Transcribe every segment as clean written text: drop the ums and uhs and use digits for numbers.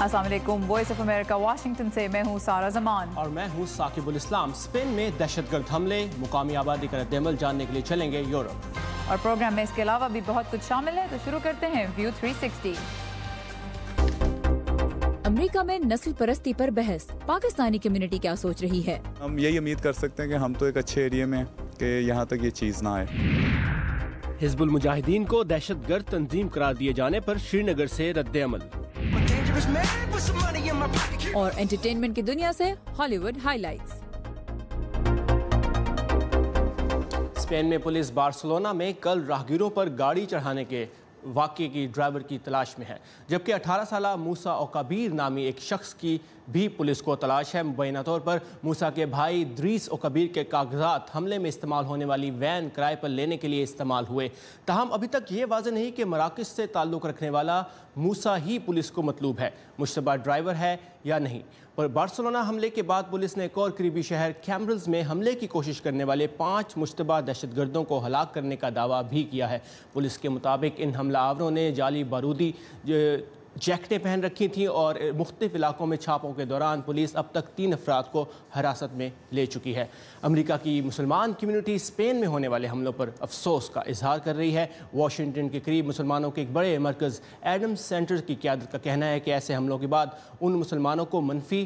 अस्सलाम वालेकुम। Voice of America Washington से मैं हूँ सारा जमान और मैं हूँ साकिबुल इस्लाम। स्पेन में दहशतगर्द हमले, मुकामी आबादी का रद्द-ए-अमल जानने के लिए चलेंगे यूरोप। और प्रोग्राम में इसके अलावा भी बहुत कुछ शामिल है, तो शुरू करते हैं व्यू 360। अमेरिका में नस्ल परस्ती पर बहस, पाकिस्तानी कम्युनिटी क्या सोच रही है? हम यही उम्मीद कर सकते हैं कि हम तो एक अच्छे एरिया में कि यहाँ तक ये चीज़ ना आए। हिजबुल मुजाहिदीन को दहशतगर्द तंजीम करार दिए जाने पर श्रीनगर से रद्द-ए-अमल। और एंटरटेनमेंट की दुनिया से हॉलीवुड हाइलाइट्स। स्पेन में पुलिस बार्सिलोना में कल राहगीरों पर गाड़ी चढ़ाने के वाक़े की ड्राइवर की तलाश में है, जबकि 18 साला मूसा ओकाबीर नामी एक शख्स की भी पुलिस को तलाश है। मुबैना तौर पर मूसा के भाई द्रीस ओकाबीर के कागजात हमले में इस्तेमाल होने वाली वैन किराए पर लेने के लिए इस्तेमाल हुए। ताहम अभी तक ये वाज़ेह नहीं कि मराकज़ से ताल्लुक़ रखने वाला मूसा ही पुलिस को मतलूब है, मुश्तबा ड्राइवर है या नहीं। पर बार्सिलोना हमले के बाद पुलिस ने एक और करीबी शहर कैम्ब्रल्स में हमले की कोशिश करने वाले 5 मुश्तबा दहशतगर्दों को हलाक करने का दावा भी किया है। पुलिस के मुताबिक इन हमलावरों ने जाली बारूदी जैकेटें पहन रखी थीं और मुख्तलिफ इलाकों में छापों के दौरान पुलिस अब तक 3 अफराद को हिरासत में ले चुकी है। अमेरिका की मुसलमान कम्युनिटी स्पेन में होने वाले हमलों पर अफसोस का इजहार कर रही है। वाशिंगटन के करीब मुसलमानों के एक बड़े मरकज़ एडम्स सेंटर की क़यादत का कहना है कि ऐसे हमलों के बाद उन मुसलमानों को मनफी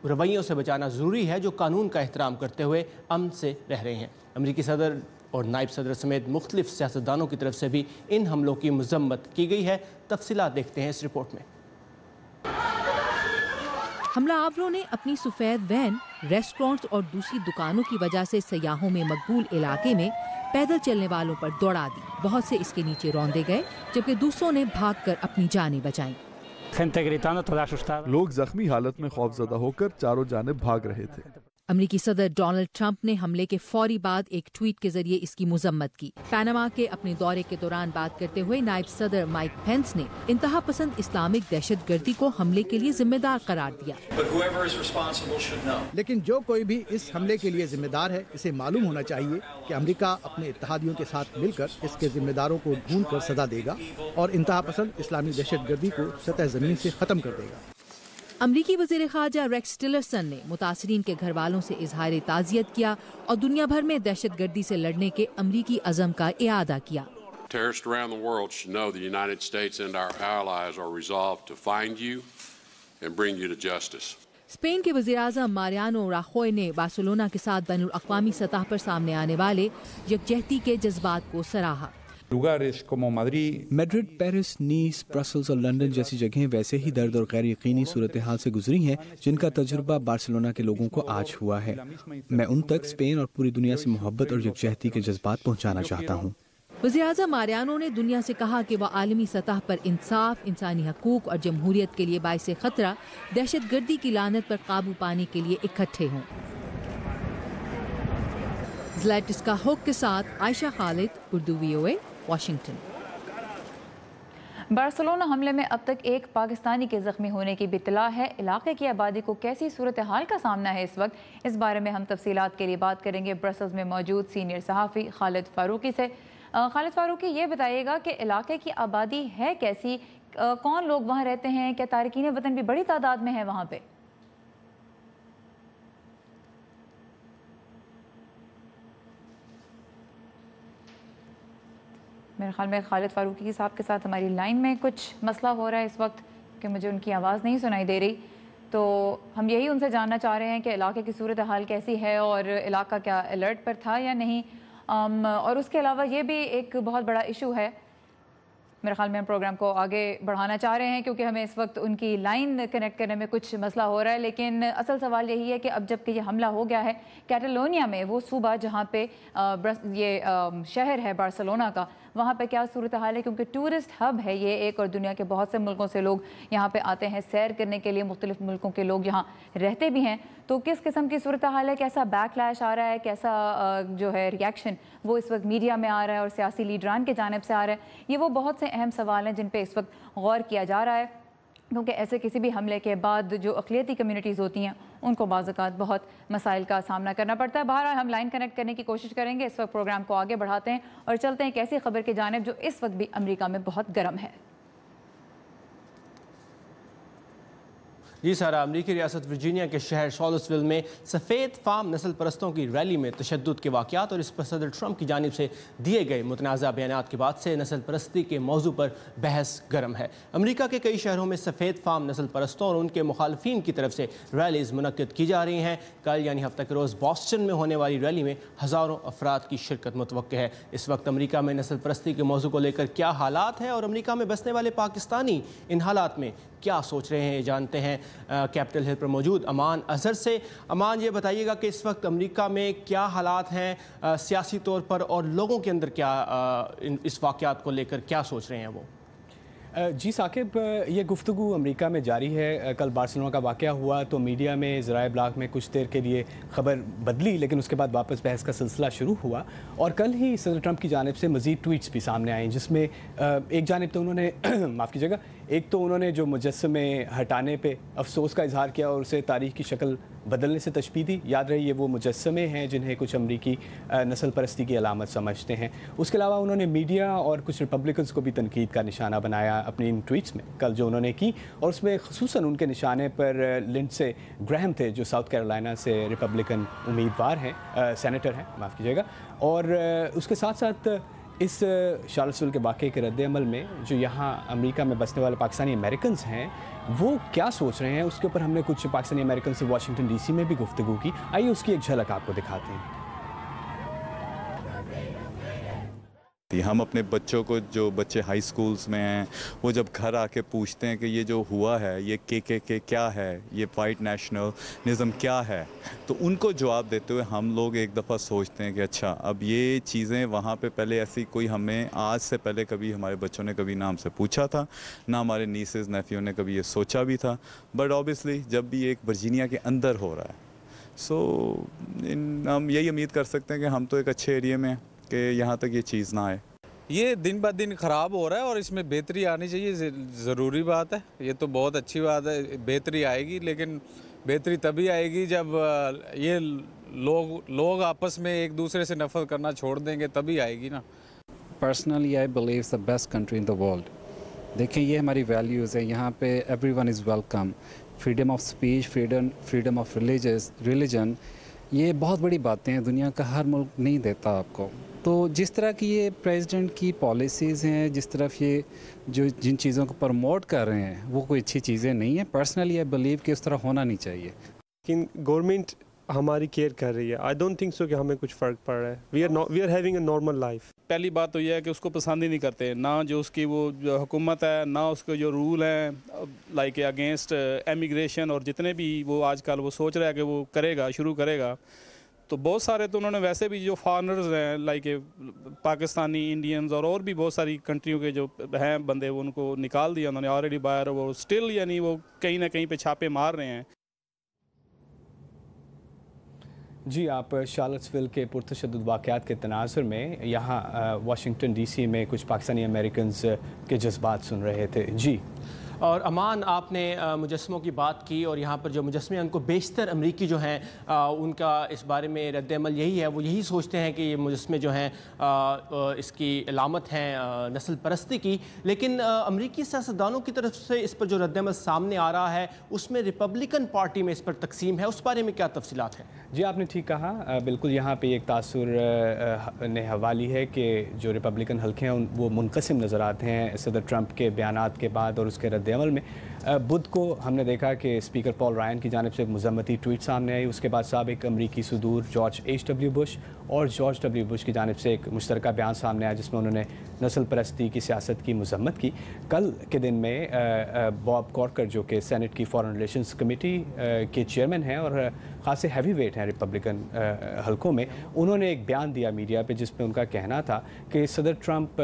रवैयों से बचाना ज़रूरी है जो कानून का एहतराम करते हुए अमन से रह रहे हैं। अमेरिकी सदर और नायब सदर समेत मुख्तलिफ सियासतदानों की तरफ से भी इन हमलों की मजम्मत की गई है। तफसीलात देखते हैं इस रिपोर्ट में। हमलावरों ने अपनी सफ़ेद वैन रेस्टोरेंट्स और दूसरी दुकानों की वजह से सयाहों में मकबूल इलाके में पैदल चलने वालों पर दौड़ा दी। बहुत से इसके नीचे रौंदे गए, जबकि दूसरों ने भागकर अपनी जानें बचाईं। लोग जख्मी हालत में खौफजदा होकर चारों जानिब भाग रहे थे। अमेरिकी सदर डोनाल्ड ट्रंप ने हमले के फौरी बाद एक ट्वीट के जरिए इसकी मुजम्मत की। पैनामा के अपने दौरे के दौरान बात करते हुए नायब सदर माइक पेंस ने इंतहा पसंद इस्लामिक दहशतगर्दी को हमले के लिए जिम्मेदार करार दिया। लेकिन जो कोई भी इस हमले के लिए जिम्मेदार है, इसे मालूम होना चाहिए कि अमेरिका अपने इत्तेहादियों के साथ मिलकर इसके जिम्मेदारों को ढूंढ कर सजा देगा और इंतहा पसंद इस्लामी दहशतगर्दी को सतह जमीन से खत्म कर देगा। अमरीकी वज़ीर ख़ारजा रेक्स टिलरसन ने मुतासरीन के घर वालों से इजहार ताज़ियत किया और दुनिया भर में दहशतगर्दी से लड़ने के अमरीकी अज़म का इआदा किया। Terrorists around the world should know the United States and our allies are resolved to find you and bring you to justice. Spain के वज़ीर-ए-आज़म मारियानो राखोय ने बार्सिलोना के साथ बैनुल अक़वामी सतह पर सामने आने वाले यकजहती के जज्बात को सराहा। मैड्रिड, पेरिस, नीस, ब्रसल्स और लंदन जैसी जगहें वैसे ही दर्द और गैर यकीनी सूरत हाल से गुजरी हैं जिनका तजुर्बा बार्सिलोना के लोगों को आज हुआ है। मैं उन तक स्पेन और पूरी दुनिया से मोहब्बत और यकजहती के जज्बात पहुंचाना चाहता हूं। वज़ीर-ए-आज़म मारियानो ने दुनिया से कहा कि वह आलमी सतह पर इंसाफ, इंसानी हकूक और जमहूरियत के लिए बाइसे खतरा दहशतगर्दी की लानत पर काबू पाने के लिए इकट्ठे हों। ज़्लैटिस्का हुक के साथ Ayesha Khalid, Urdu VOA, Washington. Barcelona हमले में अब तक एक पाकिस्तानी के ज़ख्मी होने की भी इत्तला है। इलाके की आबादी को कैसी सूरत हाल का सामना है इस वक्त, इस बारे में हम तफसीलात के लिए बात करेंगे ब्रसल्स में मौजूद सीनियर सहाफ़ी खालिद फ़ारूकी से। खालिद फ़ारूकी, ये बताइएगा कि इलाके की आबादी है कैसी, कौन लोग वहाँ रहते हैं, क्या तारकीन वतन भी बड़ी तादाद में है वहाँ पे? मेरे ख्याल में खालिद फ़ारूकी साहब के साथ हमारी लाइन में कुछ मसला हो रहा है इस वक्त कि मुझे उनकी आवाज़ नहीं सुनाई दे रही, तो हम यही उनसे जानना चाह रहे हैं कि इलाके की सूरत हाल कैसी है और इलाका क्या अलर्ट पर था या नहीं। और उसके अलावा ये भी एक बहुत बड़ा इशू है, मेरे ख्याल में हम प्रोग्राम को आगे बढ़ाना चाह रहे हैं क्योंकि हमें इस वक्त उनकी लाइन कनेक्ट करने में कुछ मसला हो रहा है। लेकिन असल सवाल यही है कि अब जबकि ये हमला हो गया है कैटलोनिया में, वो सूबा जहाँ पे ये शहर है बार्सिलोना का, वहाँ पे क्या सूरत हाल है, क्योंकि टूरिस्ट हब है ये एक और दुनिया के बहुत से मुल्कों से लोग यहाँ पे आते हैं सैर करने के लिए, मुख्तलिफ मुल्कों के लोग यहाँ रहते भी हैं। तो किस किस्म की सूरत हाल है, कैसा बैकलैश आ रहा है, कैसा जो है रिएक्शन वो इस वक्त मीडिया में आ रहा है और सियासी लीडरान की जानिब से आ रहा है, ये वो बहुत से अहम सवाल हैं जिन पर इस वक्त गौर किया जा रहा है। क्योंकि ऐसे किसी भी हमले के बाद जो अक़लियती कम्युनिटीज़ होती हैं उनको बाज़-औक़ात बहुत मसाइल का सामना करना पड़ता है। बहरहाल हम लाइन कनेक्ट करने की कोशिश करेंगे, इस वक्त प्रोग्राम को आगे बढ़ाते हैं और चलते हैं एक ऐसी खबर की जानिब जो इस वक्त भी अमेरिका में बहुत गर्म है। जी सारा, अमरीकी रियासत वर्जीनिया के शहर शॉर्ट्सविल में सफ़ेद फार्म नस्ल परस्तों की रैली में तशद्दुद के वाक़यात और इस पर सदर ट्रंप की जानिब से दिए गए मुतनाज़ा बयानात के बाद से नस्ल परस्ती के मौजू पर बहस गर्म है। अमरीका के कई शहरों में सफ़ेद फार्म नस्ल परस्तों और उनके मुखालफिन की तरफ से रैलीज़ मुनक्किद की जा रही हैं। कल यानी हफ्ता के रोज़ बॉस्टन में होने वाली रैली में हज़ारों अफराद की शिरकत मुतवक्के है। इस वक्त अमरीका में नस्ल परस्ती के मौजू को लेकर क्या हालात हैं और अमरीका में बसने वाले पाकिस्तानी इन हालात में क्या सोच रहे हैं, जानते हैं कैपिटल हिल पर मौजूद अमान अजहर से। अमान, ये बताइएगा कि इस वक्त अमेरिका में क्या हालात हैं सियासी तौर पर और लोगों के अंदर क्या इस वाक़यात को लेकर क्या सोच रहे हैं वो? जी साकिब, ये गुफ्तगू अमेरिका में जारी है। कल बार्सिलोना का वाक़या हुआ तो मीडिया में ज़राए ब्लाग में कुछ देर के लिए ख़बर बदली, लेकिन उसके बाद वापस बहस का सिलसिला शुरू हुआ और कल ही सदर ट्रंप की जानिब से मज़ीद ट्वीट्स भी सामने आए, जिसमें एक जानिब तो उन्होंने माफ़ कीजिएगा, एक तो उन्होंने जो मुजस्समे हटाने पे अफसोस का इजहार किया और उसे तारीख़ की शक्ल बदलने से तशबीह दी। याद रही ये वो मुजस्समे हैं जिन्हें कुछ अमरीकी नस्ल परस्ती की अलामत समझते हैं। उसके अलावा उन्होंने मीडिया और कुछ रिपब्लिकन्स को भी तनकीद का निशाना बनाया अपनी इन ट्वीट्स में कल जो उन्होंने की, और उसमें खुसूसन उनके निशाने पर लिंडसे ग्रैहम थे जो साउथ कैरोलिना से रिपब्लिकन उम्मीदवार हैं, सेनेटर हैं माफ़ कीजिएगा। और उसके साथ साथ इस शार्लसविल के वाक़े के रद्द-ए-अमल में जो यहाँ अमेरिका में बसने वाले पाकिस्तानी अमेरिकन्स हैं वो क्या सोच रहे हैं, उसके ऊपर हमने कुछ पाकिस्तानी अमेरिकन से वाशिंगटन डीसी में भी गुफ्तगू की। आइए उसकी एक झलक आपको दिखाते हैं। हम अपने बच्चों को, जो बच्चे हाई स्कूल्स में हैं, वो जब घर आके पूछते हैं कि ये जो हुआ है ये के क्या है, ये वाइट नेशनलिज्म क्या है, तो उनको जवाब देते हुए हम लोग एक दफ़ा सोचते हैं कि अच्छा अब ये चीज़ें वहाँ पे पहले ऐसी कोई हमें आज से पहले कभी हमारे बच्चों ने कभी ना हमसे पूछा था, ना हमारे नीसेस नेफ्यू ने कभी ये सोचा भी था। बट ऑब्वियसली जब भी एक वर्जीनिया के अंदर हो रहा है हम यही उम्मीद कर सकते हैं कि हम तो एक अच्छे एरिया में कि यहाँ तक ये चीज़ ना आए। ये दिन ब दिन ख़राब हो रहा है और इसमें बेहतरी आनी चाहिए, ज़रूरी बात है। ये तो बहुत अच्छी बात है, बेहतरी आएगी, लेकिन बेहतरी तभी आएगी जब ये लोग आपस में एक दूसरे से नफरत करना छोड़ देंगे, तभी आएगी ना। Personally I believe the best country in the world. देखें, ये हमारी वैल्यूज़ है, यहाँ पे everyone is welcome, freedom of speech, freedom of religion, ये बहुत बड़ी बातें हैं, दुनिया का हर मुल्क नहीं देता आपको। तो जिस तरह की ये प्रेसिडेंट की पॉलिसीज़ हैं, जिस तरफ ये जिन चीज़ों को प्रमोट कर रहे हैं वो कोई अच्छी चीज़ें नहीं हैं। पर्सनली आई बिलीव कि उस तरह होना नहीं चाहिए। लेकिन गवर्नमेंट हमारी केयर कर रही है। आई डोंट थिंक सो कि हमें कुछ फ़र्क पड़ रहा है। We are having a normal life. पहली बात तो यह है कि उसको पसंद ही नहीं करते, ना जो उसकी वो जो हुकूमत है, ना उसके जो रूल हैं लाइक अगेंस्ट इमिग्रेशन, और जितने भी वो आजकल वो सोच रहा है कि वो करेगा, शुरू करेगा। तो बहुत सारे तो उन्होंने वैसे भी जो फॉरनर्स हैं लाइक पाकिस्तानी, इंडियंस और भी बहुत सारी कंट्रियों के जो हैं बंदे, वो उनको निकाल दिया उन्होंने ऑलरेडी बाहर। वो स्टिल यानी वो कहीं ना कहीं पे छापे मार रहे हैं। जी, आप शार्लसविल के पुरतशद्दुद वाक़यात के तनाज़ुर में यहाँ वाशिंगटन डीसी में कुछ पाकिस्तानी अमेरिकन्स के जज्बात सुन रहे थे। जी, और अमान, आपने मुजस्समों की बात की और यहाँ पर जो मुजस्समे हैं उनको बेशतर अमरीकी जो हैं उनका इस बारे में रद्द-ए-अमल यही है, वो यही सोचते हैं कि ये मुजस्समे जो हैं इसकी अलामत हैं नस्ल परस्ती की। लेकिन अमरीकी सियासतदानों की तरफ से इस पर जो रद्द-ए-अमल सामने आ रहा है उसमें रिपब्लिकन पार्टी में इस पर तकसीम है, उस बारे में क्या तफसीलात हैं? जी, आपने ठीक कहा। बिल्कुल यहाँ पे एक तासुर ने हवाली है कि जो रिपब्लिकन हल्के हैं वो मुनक़सिम नज़र आते हैं सदर ट्रंप के बयानात के बाद और उसके रद्द-ए-अमल में। बुध को हमने देखा कि स्पीकर पॉल रायन की जानिब से एक मुज़म्मती ट्वीट सामने आई। उसके बाद साबिक़ अमरीकी सदूर जॉर्ज H.W. बुश और जॉर्ज W. बुश की जानिब से एक मुश्तरका बयान सामने आया जिसमें उन्होंने नस्ल परस्ती की सियासत की मज़म्मत की। कल के दिन में बॉब कॉर्कर जो कि सेनेट की फॉरेन रिलेशंस कमेटी के चेयरमैन हैं और ख़ासे हैवी वेट हैं रिपब्लिकन हलकों में, उन्होंने एक बयान दिया मीडिया पे जिसमें उनका कहना था कि सदर ट्रंप,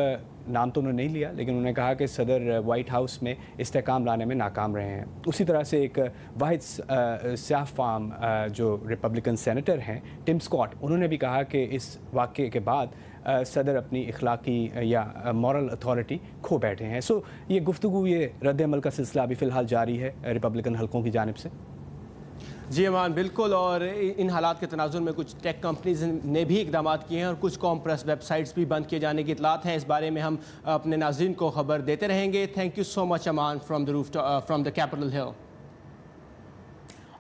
नाम तो उन्होंने नहीं लिया लेकिन उन्होंने कहा कि सदर वाइट हाउस में इस्तेहकाम लाने में नाकाम रहे हैं। उसी तरह से एक वाहिद स्याह फार्म जो रिपब्लिकन सेनेटर हैं टिम स्कॉट, उन्होंने भी कहा कि इस वाक़े के बाद सदर अपनी इखलाकी या मॉरल अथॉरिटी खो बैठे हैं। सो ये गुफ्तगू, ये रद्द-ए-अमल का सिलसिला अभी फ़िलहाल जारी है रिपब्लिकन हलकों की जानिब से। जी अमान, बिल्कुल। और इन हालात के तनाजुर में कुछ टेक कंपनीज ने भी इकदाम किए हैं और कुछ कॉम प्रेस वेबसाइट्स भी बंद किए जाने की इतलात हैं। इस बारे में हम अपने नाज़रीन को खबर देते रहेंगे। Thank you so much Aman from the Capitol Hill.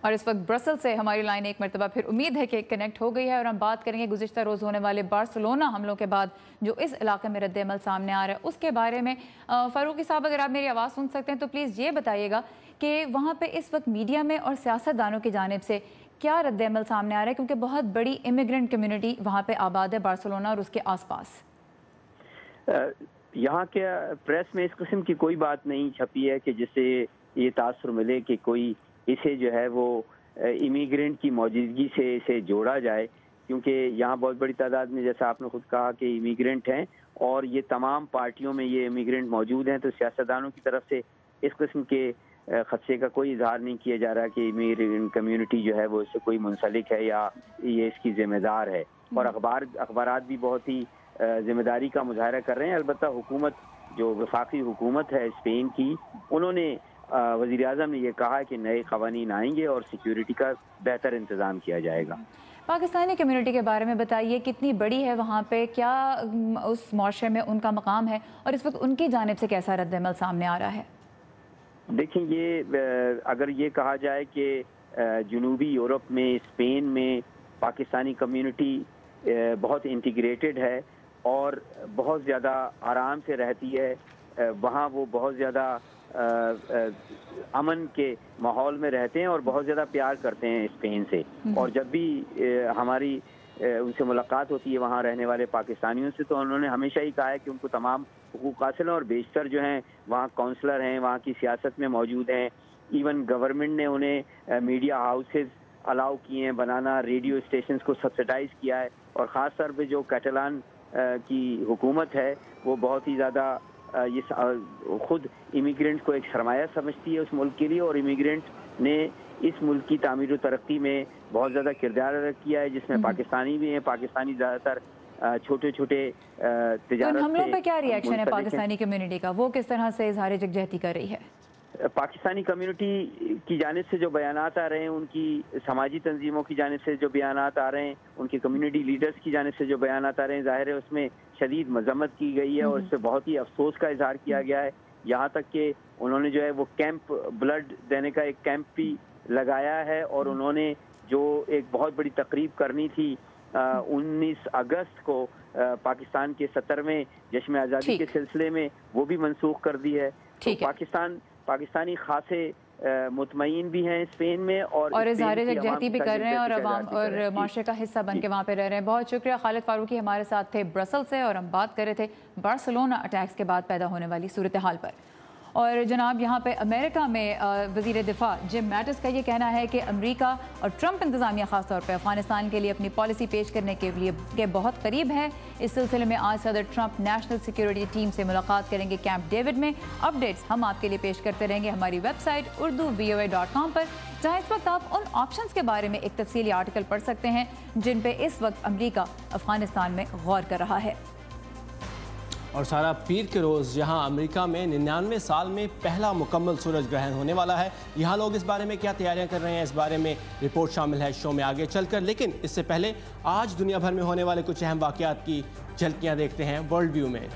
और इस वक्त ब्रसल से हमारी लाइन एक मरतबा फिर उम्मीद है कि कनेक्ट हो गई है और हम बात करेंगे गुज़िश्ता रोज़ होने वाले बार्सिलोना हमलों के बाद जो इस इलाके में रद्द-ए-अमल सामने आ रहा है उसके बारे में। फ़ारूकी साहब, अगर आप मेरी आवाज़ सुन सकते हैं तो प्लीज़ ये बताइएगा कि वहाँ पे इस वक्त मीडिया में और सियासतदानों की जानिब से क्या रद्द-ए-अमल सामने आ रहा है, क्योंकि बहुत बड़ी इमिग्रेंट कम्यूनिटी वहाँ पे आबाद है बार्सिलोना और उसके आसपास। यहाँ के प्रेस में इस किस्म की कोई बात नहीं छपी है कि जिससे ये तासुर मिले कि कोई इसे जो है वो इमिग्रेंट की मौजूदगी से इसे जोड़ा जाए, क्योंकि यहाँ बहुत बड़ी तादाद में, जैसा आपने खुद कहा, कि इमिग्रेंट हैं और ये तमाम पार्टियों में ये इमिग्रेंट मौजूद हैं। तो सियासतदानों की तरफ से इस किस्म के खदशे का कोई इजहार नहीं किया जा रहा कि इमिग्रेंट कम्यूनिटी जो है वो इससे कोई मुंसलिक है या ये इसकी जिम्मेदार है। और अखबारात भी बहुत ही जिम्मेदारी का मुजाहरा कर रहे हैं। अलबत्ता हुकूमत, जो वफाकी हुकूमत है स्पेन की, उन्होंने वज़ीर आज़म ने यह कहा कि नए क़वानीन आएंगे और सिक्योरिटी का बेहतर इंतज़ाम किया जाएगा। पाकिस्तानी कम्युनिटी के बारे में बताइए, कितनी बड़ी है वहाँ पे, क्या उस मुआशरे में उनका मकाम है और इस वक्त उनकी जानिब से कैसा रद्द-ए-अमल सामने आ रहा है? देखें, ये अगर ये कहा जाए कि जनूबी यूरोप में, स्पेन में पाकिस्तानी कम्युनिटी बहुत इंटीग्रेटेड है और बहुत ज़्यादा आराम से रहती है, वहाँ वो बहुत ज़्यादा अमन के माहौल में रहते हैं और बहुत ज़्यादा प्यार करते हैं स्पेन से। और जब भी हमारी उनसे मुलाकात होती है वहाँ रहने वाले पाकिस्तानियों से, तो उन्होंने हमेशा ही कहा है कि उनको तमाम हुकूक हासिल हैं और बेशतर जो हैं वहाँ काउंसलर हैं, वहाँ की सियासत में मौजूद हैं। इवन गवर्नमेंट ने उन्हें मीडिया हाउसेस अलाउ किए हैं बनाना, रेडियो स्टेशंस को सब्सिडाइज किया है। और ख़ास तौर पे जो कैटलान की हुकूमत है वो बहुत ही ज़्यादा ये खुद इमिग्रेंट को एक सरमाया समझती है उस मुल्क के लिए, और इमिग्रेंट ने इस मुल्क की तामीर व तरक्की में बहुत ज़्यादा किरदार अदा किया है, जिसमें पाकिस्तानी भी हैं। पाकिस्तानी ज़्यादातर छोटे छोटे तिजारत हमलों पे क्या रिएक्शन है पाकिस्तानी कम्युनिटी का, वो किस तरह से इजहार यकजहती कर रही है? पाकिस्तानी कम्युनिटी की जानिब से जो बयानात आ रहे हैं, उनकी समाजी तंजीमों की जानिब से जो बयानात आ रहे हैं, उनके कम्युनिटी लीडर्स की जानिब से जो बयानात आ रहे हैं, ज़ाहिर है उसमें शदीद मजम्मत की गई है और इससे बहुत ही अफसोस का इजहार किया गया है। यहाँ तक कि उन्होंने जो है वो कैंप, ब्लड देने का एक कैंप भी लगाया है और उन्होंने जो एक बहुत बड़ी तकरीब करनी थी 19 अगस्त को पाकिस्तान के 70वें जश्न आज़ादी के सिलसिले में, वो भी मनसूख कर दी है। तो पाकिस्तानी खासे मुतमईन भी हैं स्पेन में और इजहार यकजहती भी कर रहे हैं और अवाम और माशरे का हिस्सा बन के वहाँ पे रह रहे हैं। बहुत शुक्रिया। खालिद फारूकी हमारे साथ थे ब्रसल से और हम बात कर रहे थे बार्सिलोना अटैक्स के बाद पैदा होने वाली सूरत हाल पर। और जनाब, यहाँ पे अमेरिका में वज़ीर दिफा जिम मैटिस का ये कहना है कि अमेरिका और ट्रंप इंतज़ामिया ख़ास तौर पे अफ़गानिस्तान के लिए अपनी पॉलिसी पेश करने के लिए के बहुत करीब है। इस सिलसिले में आज सदर ट्रंप नेशनल सिक्योरिटी टीम से मुलाकात करेंगे कैंप डेविड में। अपडेट्स हम आपके लिए पेश करते रहेंगे हमारी वेबसाइट urdu.voa.com पर, जहाँ इस वक्त आप उन ऑप्शंस के बारे में एक तफसीली आर्टिकल पढ़ सकते हैं जिन पर इस वक्त अमेरिका अफ़गानिस्तान में गौर कर रहा है। और सारा पीर के रोज़ यहाँ अमेरिका में 99 साल में पहला मुकम्मल सूरज ग्रहण होने वाला है। यहाँ लोग इस बारे में क्या तैयारियां कर रहे हैं, इस बारे में रिपोर्ट शामिल है शो में आगे चलकर। लेकिन इससे पहले आज दुनिया भर में होने वाले कुछ अहम वाक़यात की झलकियाँ देखते हैं वर्ल्ड व्यू में।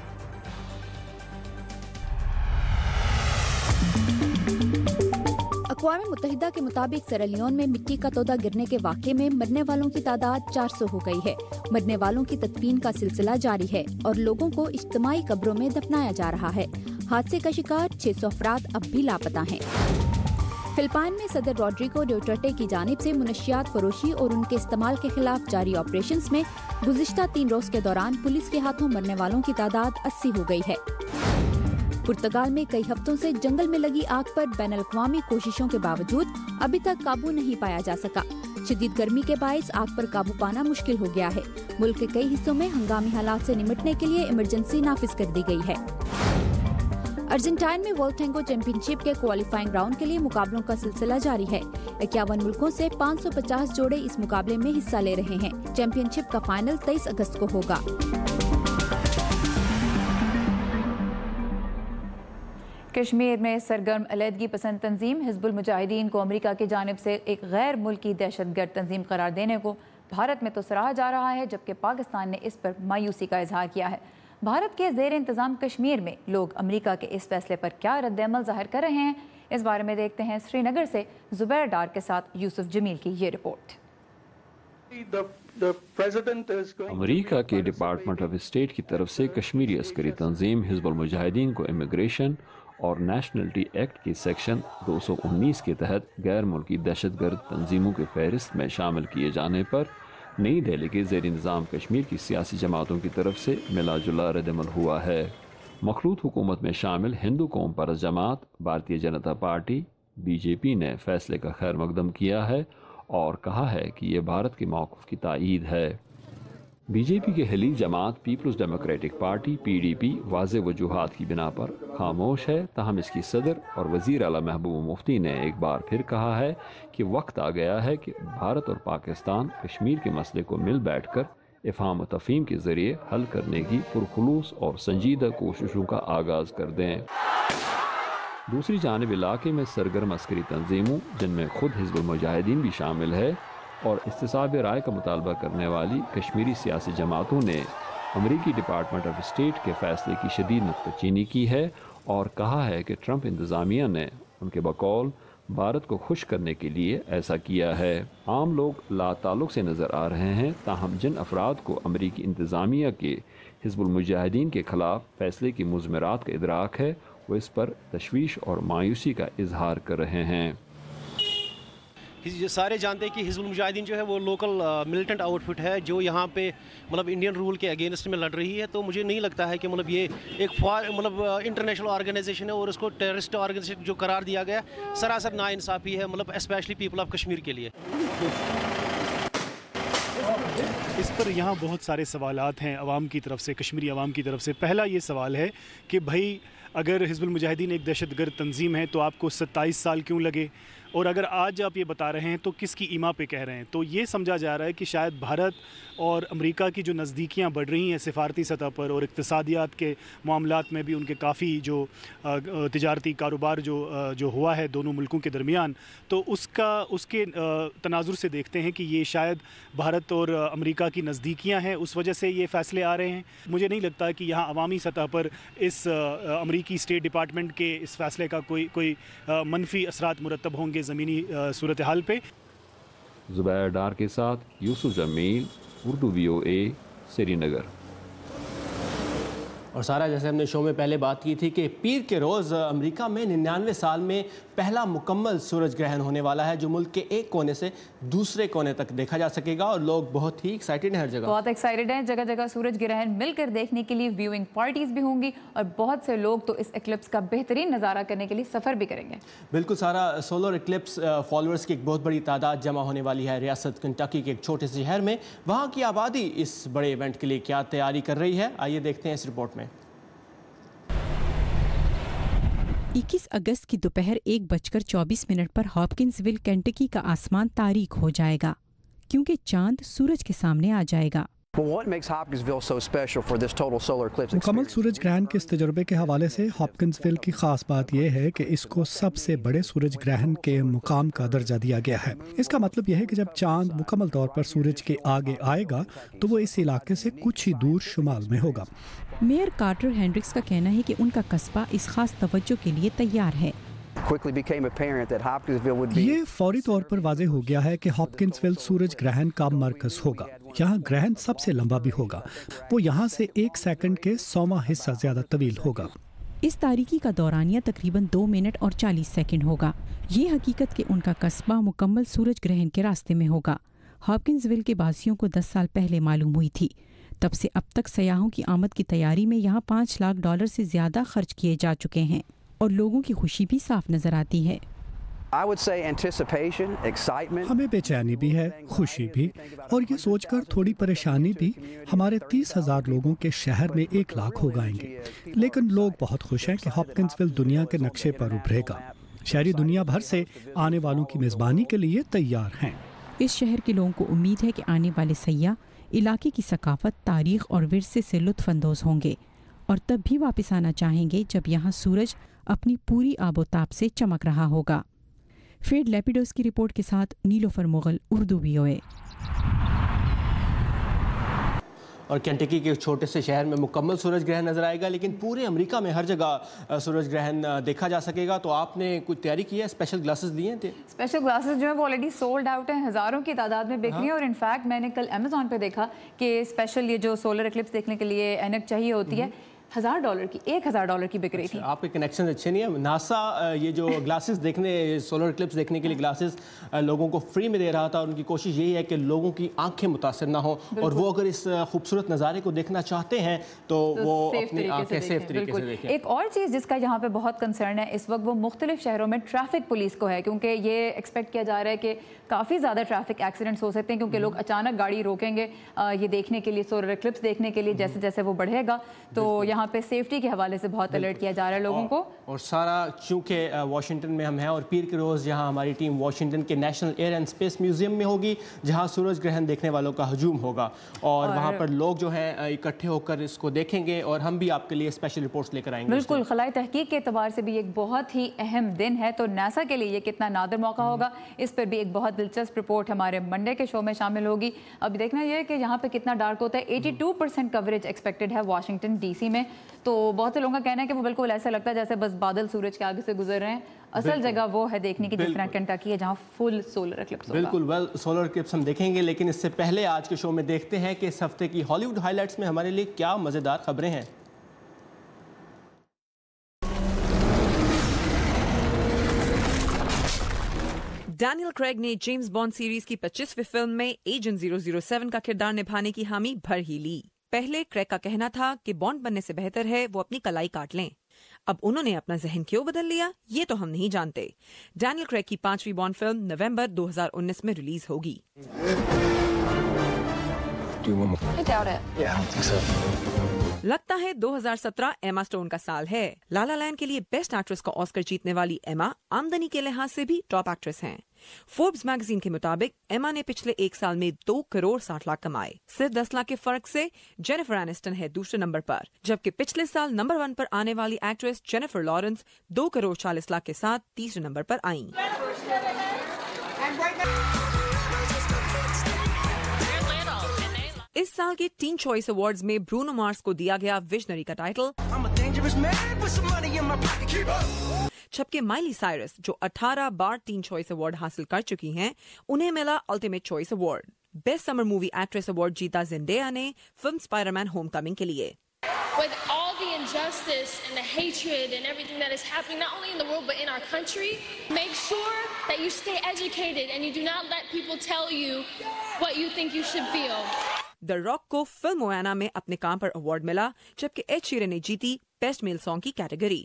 अक़वाम मुत्तहिदा के मुताबिक सेरालियोन में मिट्टी का तोदा गिरने के वाक़े में मरने वालों की तादाद 400 हो गई है। मरने वालों की तदफीन का सिलसिला जारी है और लोगों को इज्तिमाई कब्रों में दफनाया जा रहा है। हादसे का शिकार 600 अफराद अब भी लापता हैं। फिलिपाइन में सदर रॉड्रिगो ड्यूटर्टे की जानिब से मुनशियात फरोशी और उनके इस्तेमाल के खिलाफ जारी ऑपरेशंस में गुज़िश्ता 3 रोज़ के दौरान पुलिस के हाथों मरने वालों की तादाद 80 हो गई है। पुर्तगाल में कई हफ्तों से जंगल में लगी आग पर बैनुल-अक़वामी कोशिशों के बावजूद अभी तक काबू नहीं पाया जा सका। शदीद गर्मी के बाइस आग पर काबू पाना मुश्किल हो गया है। मुल्क के कई हिस्सों में हंगामी हालात से निपटने के लिए इमरजेंसी नाफिज कर दी गई है। अर्जेंटाइन में वर्ल्ड टैंगो चैंपियनशिप के क्वालिफाइंग राउंड के लिए मुकाबलों का सिलसिला जारी है। 51 मुल्कों से 550 जोड़े इस मुकाबले में हिस्सा ले रहे हैं। चैंपियनशिप का फाइनल 23 अगस्त को होगा। कश्मीर में सरगर्म अलहदगी पसंद तंजीम हिज़्बुल मुजाहिदीन को अमेरिका की जानिब से एक गैर मुल्की दहशतगर्द तंजीम करार देने को भारत में तो सराहा जा रहा है, जबकि पाकिस्तान ने इस पर मायूसी का इजहार किया है। भारत के ज़ेर इंतज़ाम कश्मीर में लोग अमेरिका के इस फैसले पर क्या रद्द-ए-अमल ज़ाहिर कर रहे हैं, اس بارے میں دیکھتے ہیں سری نگر سے زبیر ڈار کے ساتھ یوسف جمیل کی یہ رپورٹ۔ امریکہ کے ڈپارٹمنٹ آف اسٹیٹ کی طرف سے کشمیری عسکری تنظیم حزب المجاہدین کو امیگریشن اور نیشنلٹی ایکٹ کی سیکشن 219 کے تحت غیر ملکی دہشت گرد تنظیموں کے فہرست میں شامل کیے جانے پر نئی دہلی کے زیر انتظام کشمیر کی سیاسی جماعتوں کی طرف سے ملا جلا رد عمل ہوا ہے۔ مخلوط حکومت میں شامل ہندو قوم پرست جماعت بھارتیہ جنتا پارٹی BJP نے فیصلے کا خیر مقدم کیا ہے اور کہا ہے کہ یہ بھارت کے موقف کی تائید ہے۔ BJP کے حلیف جماعت پیپلز ڈیموکریٹک پارٹی PDP واضح وجوہات کی بنا پر خاموش ہے، تاہم اس کی صدر اور وزیر اعلیٰ محبوبہ مفتی نے ایک بار پھر کہا ہے کہ وقت آ گیا ہے کہ بھارت اور پاکستان کشمیر کے مسئلے کو مل بیٹھ کر افہام و تفہیم کے ذریعے حل کرنے کی پرخلوص اور سنجیدہ کوششوں کا آغاز کر دیں۔ دوسری جانب علاقے میں سرگرم عسکری تنظیموں جن میں خود حزب المجاہدین بھی شامل ہے اور استصحاب رائے کا مطالبہ کرنے والی کشمیری سیاسی جماعتوں نے امریکی ڈپارٹمنٹ آف اسٹیٹ کے فیصلے کی شدید نکتہ چینی کی ہے اور کہا ہے کہ ٹرمپ انتظامیہ نے ان کے بقول بھارت کو خوش کرنے کے لیے ایسا کیا ہے۔ عام لوگ لا تعلق سے نظر آ رہے ہیں، تاہم جن افراد کو امریکی انتظامیہ کے حزب المجاہدین کے خلاف فیصلے کی مضمرات کا ادراک ہے وہ اس پر تشویش اور مایوسی کا اظہار کر رہے ہیں۔ سارے جانتے ہیں کہ حزب المجاہدین جو ہے وہ لوکل ملیٹنٹ آؤٹ فٹ ہے جو یہاں پہ انڈین رول کے اگینسٹ میں لڑ رہی ہے، تو مجھے نہیں لگتا ہے کہ یہ ایک انٹرنیشنل آرگنائزیشن ہے اور اس کو ٹیررسٹ آرگنائزیشن جو قرار دیا گیا سراسر ناانصافی ہے، اسپیشلی پیپل آف کشمیر کے لیے۔ اس پر یہاں بہت سارے سوالات ہیں عوام کی طرف سے، کشمیری عوام کی طرف سے۔ پہلا یہ سوال ہے کہ بھائی اگر حزب المجاہدین ایک دہشت گرد تنظیم ہے تو آپ کو 27 سال کیوں لگے، اور اگر آج آپ یہ بتا رہے ہیں تو کس کی ایما پہ کہہ رہے ہیں؟ تو یہ سمجھا جا رہا ہے کہ شاید بھارت اور امریکہ کی جو نزدیکیاں بڑھ رہی ہیں سفارتی سطح پر اور اقتصادیات کے معاملات میں بھی ان کے کافی جو تجارتی کاروبار جو ہوا ہے دونوں ملکوں کے درمیان، تو اس کے تناظر سے دیکھتے ہیں کہ یہ شاید بھارت اور امریکہ کی نزدیکیاں ہیں، اس وجہ سے یہ فیصلے آ رہے ہیں۔ مجھے نہیں لگتا کہ یہاں عوامی سطح پر اس امریکی اسٹیٹ ڈپارٹمنٹ کے اس فیصلے کا کوئی منفی اثرات مرتب ہوں گے زمینی صورتحال پہ۔ زبیر ڈار کے ساتھ یوسف جمیل، اردو VOA، سری نگر۔ اور سارا جیسے ہم نے شو میں پہلے بات کی تھی کہ پیر کے روز امریکہ میں 99 سال میں پہلا مکمل سورج گرہن ہونے والا ہے جو ملک کے ایک کونے سے دوسرے کونے تک دیکھا جا سکے گا، اور لوگ بہت ہی ایکسائٹڈ ہیں، ہر جگہ بہت ایکسائٹڈ ہیں، جگہ جگہ سورج گرہن مل کر دیکھنے کے لیے ویونگ پارٹیز بھی ہوں گی اور بہت سے لوگ تو اس ایکلپس کا بہترین نظارہ کرنے کے لیے سفر بھی کریں گے۔ بالکل سارا، سولر ایکلپس فالوورز کی ایک بہت بڑی تعداد جمع ہونے والی ہے ریاست کنٹکی کے ایک چھوٹے سے شہر میں۔ وہاں کی آبادی اس بڑے ایونٹ کے لیے کیا تیاری کر رہی ہے، آئیے دیکھتے ہیں اس رپورٹ میں۔ 21 اگست کی دوپہر 1:24 پر ہاپکنس ویل کینٹکی کا آسمان تاریک ہو جائے گا کیونکہ چاند سورج کے سامنے آ جائے گا۔ مکمل سورج گرہن کے اس تجربے کے حوالے سے ہاپکنس ویل کی خاص بات یہ ہے کہ اس کو سب سے بڑے سورج گرہن کے مقام کا درجہ دیا گیا ہے۔ اس کا مطلب یہ ہے کہ جب چاند مکمل طور پر سورج کے آگے آئے گا تو وہ اس علاقے سے کچھ ہی دور شمال میں ہوگا۔ میئر کارٹر ہینڈرکس کا کہنا ہے کہ ان کا قصبہ اس خاص توجہ کے لیے تیار ہے۔ یہ فوری طور پر واضح ہو گیا ہے کہ ہاپکنس ویل سورج گرہن کا مرکز ہوگا۔ یہاں گرہن سب سے لمبا بھی ہوگا، وہ یہاں سے 1 سیکنڈ کے 100واں حصہ زیادہ طویل ہوگا۔ اس تاریکی کا دورانیہ تقریباً 2 منٹ اور 40 سیکنڈ ہوگا۔ یہ حقیقت کہ ان کا قصبہ مکمل سورج گرہن کے راستے میں ہوگا ہاپکنس ویل کے باسیوں کو 10 سال پہلے معلوم ہوئی تھی۔ تب سے اب تک سیاحوں کی آمد کی تیاری میں یہاں $5 لاکھ سے زیادہ خرچ کیے جا چکے ہیں اور لوگوں کی خوشی بھی صاف نظر آتی ہے۔ ہمیں بے چینی بھی ہے، خوشی بھی، اور یہ سوچ کر تھوڑی پریشانی بھی۔ ہمارے 30,000 لوگوں کے شہر میں 1 لاکھ ہو گائیں گے، لیکن لوگ بہت خوش ہیں کہ ہاپکنس ویل دنیا کے نقشے پر ابھرے گا۔ شہری دنیا بھر سے آنے والوں کی میزبانی کے لیے تیار ہیں۔ اس شہر کے لوگوں کو امید ہے کہ آنے والے سیاح علاقے کی ثقافت، تاریخ اور ورثے سے لطف اندوز ہوں گے اور تب بھی واپس آنا چاہیں گے جب یہاں سورج اپنی پوری آب و تاب سے چمک رہا ہوگا۔ فیڈ لیپیڈوس کی رپورٹ کے ساتھ نیلوفر مغل، اردو VOA۔ اور کینٹکی کے چھوٹے سے شہر میں مکمل سورج گرہن نظر آئے گا، لیکن پورے امریکہ میں ہر جگہ سورج گرہن دیکھا جا سکے گا. تو آپ نے کچھ تیاری کی ہے؟ اسپیشل گلاسز لیے تھے؟ اسپیشل گلاسز جو ہیں وہ آلریڈی سولڈ آؤٹ ہیں، ہزاروں کی تعداد میں بک رہی ہیں. اور انفیکٹ میں نے کل امیزون پہ دیکھا کہ اسپیشل یہ جو سولر ایکلپس دیکھنے کے لیے اینک چاہیے ہوتی ہے، $1000 کی، $1000 کی بک رہی تھی. آپ کے کنیکشن اچھے نہیں ہیں. ناسا یہ جو گلاسز دیکھنے، سولر ایکلپس دیکھنے کے لیے گلاسز لوگوں کو فری میں دے رہا تھا، اور ان کی کوشش یہی ہے کہ لوگوں کی آنکھیں متاثر نہ ہوں، اور وہ اگر اس خوبصورت نظارے کو دیکھنا چاہتے ہیں تو وہ اپنی آنکھیں سیف طریقے سے دیکھیں. ایک اور چیز جس کا یہاں پہ بہت کنسرن ہے اس وقت، وہ مختلف شہروں میں ٹریفک پولیس کو ہے، کیونکہ یہ ایکسپیکٹ کیا جا رہا ہے کہ کافی زیادہ ٹریفک ایکسیڈنٹس ہو سکتے ہیں، کیونکہ لوگ اچانک گاڑی روکیں گے یہ دیکھنے کے لیے، سولر ایکلپس دیکھنے کے لیے. جیسے جیسے وہ بڑھے گا تو یہاں پہ سیفٹی کے حوالے سے بہت الرٹ کیا جا رہا ہے لوگوں کو. اور سارا چونکہ واشنگٹن میں ہم ہیں، اور پیر کے روز جہاں ہماری ٹیم واشنگٹن کے national air and space museum میں ہوگی، جہاں سورج گرہن دیکھنے والوں کا ہجوم ہوگا، اور وہاں پر لوگ جو ہیں اکٹھے ہو کر اس کو دیکھیں گے، اور ہم بھی آپ کے لیے اسپیشل رپورٹس لے کر آئیں گے. بالکل، خلائی تحقیق کے اعتبار سے بھی ایک بہت ہی اہم دن ہے. تو ناسا کے لیے یہ کتنا نادر موقع ہوگا، اس پر بھی ایک بہت دلچسپ رپورٹ ہمارے منڈے کے شو میں شامل ہوگی. اب دیکھنا یہ ہے کہ یہاں پہ کتنا ڈارک ہوتا ہے. 82% کوریج ایکسپیکٹڈ ہے واشنگٹن ڈی سی میں. تو بہت سے لوگوں کا کہنا ہے کہ وہ بالکل ایسا لگتا ہے جیسے بس بادل سورج کے آگے سے گزر رہے ہیں. اصل جگہ وہ ہے دیکھنے کی جس طرح کنٹکی ہے، جہاں فل سولر ایکلپس ہوگا. بالکل، سولر ایکلپس ہم دیکھیں گے، لیکن اس سے پہلے آج کے شو میں دیکھتے ہیں کہ اس ہفتے کی ہالی ووڈ ہائی لائٹس میں ہمارے لیے کیا مزیدار خبریں ہیں. ڈینیل کریگ نے جیمز بانڈ سیریز کی 25ویں فلم میں ایجنٹ 007 کا کردار نبھانے کی حامی بھر ہی لی. پہلے کریگ کا کہنا تھا کہ بانڈ بننے سے بہتر ہے وہ اپنی کلائی کاٹ لیں. اب انہوں نے اپنا ذہن کیوں بدل لیا یہ تو ہم نہیں جانتے. ڈینیل کریگ کی 5ویں بانڈ فلم نومبر 2019 میں ریلیز ہوگی. لگتا ہے 2017 ایما سٹون کا سال ہے. لا لا لینڈ کے لیے بیسٹ ایکٹریس کا آسکر جیتنے والی ایما آمدنی کے لحاظ سے بھی ٹاپ ایکٹریس ہیں. فوربس میگزین کے مطابق ایما نے پچھلے ایک سال میں 2 کروڑ 60 لاکھ کمائے. صرف 10 لاکھ کے فرق سے جینیفر اینسٹن ہے دوسرے نمبر پر، جبکہ پچھلے سال نمبر 1 پر آنے والی actress Jennifer Lawrence 2 crore 40 lakh کے ساتھ تیسرے نمبر پر آئیں. اس سال کے ٹین چوائس ایوارڈز میں برونو مارس کو دیا گیا ویژنری کا ٹائٹل، جبکہ مائلی سائرس جو 18 بار ٹین چوائس ایوارڈ حاصل کر چکی ہیں انہیں ملا الٹیمیٹ چوائس ایوارڈ. بیسٹ سمر مووی ایکٹریس ایوارڈ جیتا زینڈیا نے film Spider Man home coming کے لیے. With all the injustice and the hatred and everything that is happening not only in the world but in our country, make sure that you stay educated and you do not let people tell you what you think you should feel. The Rock کو film مویانا میں اپنے کام پر award ملا، جبکہ add شیرن نے جیتی best میل song کی category.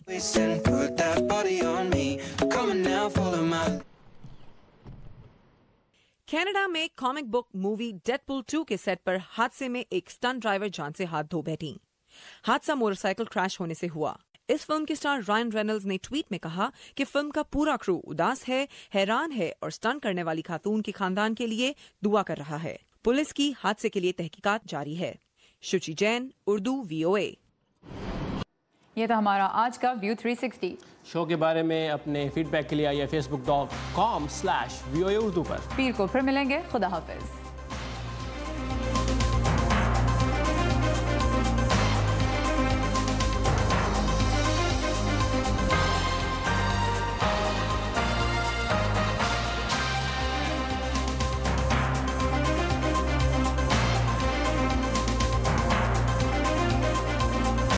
Canada میں comic book movie ڈیڈپول 2 کے سیٹ پر حادثے میں ایک اسٹنٹ ڈرائیور جان سے ہاتھ دھو بیٹھی. حادثہ موٹر سائیکل کریش ہونے سے ہوا. اس فلم کے سٹار رائن رینلز نے ٹویٹ میں کہا کہ فلم کا پورا کرو اداس ہے، حیران ہے اور اسٹنٹ کرنے والی خاتون کے خاندان کے لیے دعا کر رہا ہے. پولیس کی حادثے کے لیے تحقیقات جاری ہے. شچی جین، اردو VOA. یہ تھا ہمارا آج کا ویو 360. شو کے بارے میں اپنے فیڈ بیک کے لیے آئیے facebook.com/VOA اردو پر. پیر کو پھر ملیں گے. خدا حافظ.